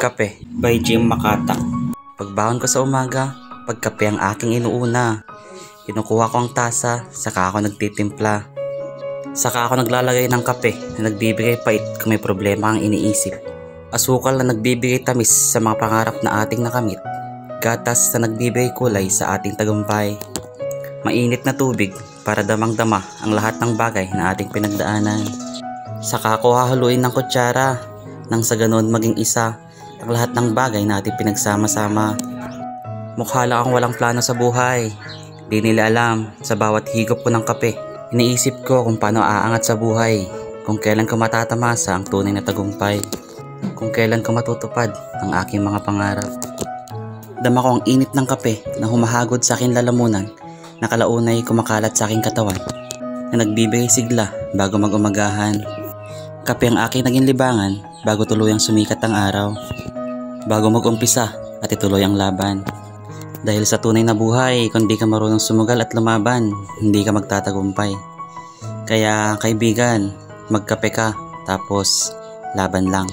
Kape by Jim Makata. Pagbaon ko sa umaga, pagkape ang aking inuuna. Kinukuha ko ang tasa, saka ako nagtitimpla. Saka ako naglalagay ng kape na nagbibigay pait kung may problema ang iniisip. Asukal na nagbibigay tamis sa mga pangarap na ating nakamit. Gatas na nagbibigay kulay sa ating tagumpay. Mainit na tubig para damang-dama ang lahat ng bagay na ating pinagdaanan. Saka ako hahaluin ng kutsara nang sa ganoon maging isa ang lahat ng bagay na ating pinagsama-sama. Mukha lang akong walang plano sa buhay. Di nila alam sa bawat higop ko ng kape. Iniisip ko kung paano aangat sa buhay, kung kailan ko matatamasa ang tunay na tagumpay, kung kailan ko matutupad ang aking mga pangarap. Dama ko ang init ng kape na humahagod sa aking lalamunan, na kalaunay kumakalat sa aking katawan, na nagbibigay sigla bago mag-umagahan. Kape ang aking naging libangan bago tuluyang sumikat ang araw, bago mag-umpisa at ituloy ang laban. Dahil sa tunay na buhay, kung di ka marunong sumugal at lumaban, hindi ka magtatagumpay. Kaya kaibigan, magkape ka, tapos laban lang.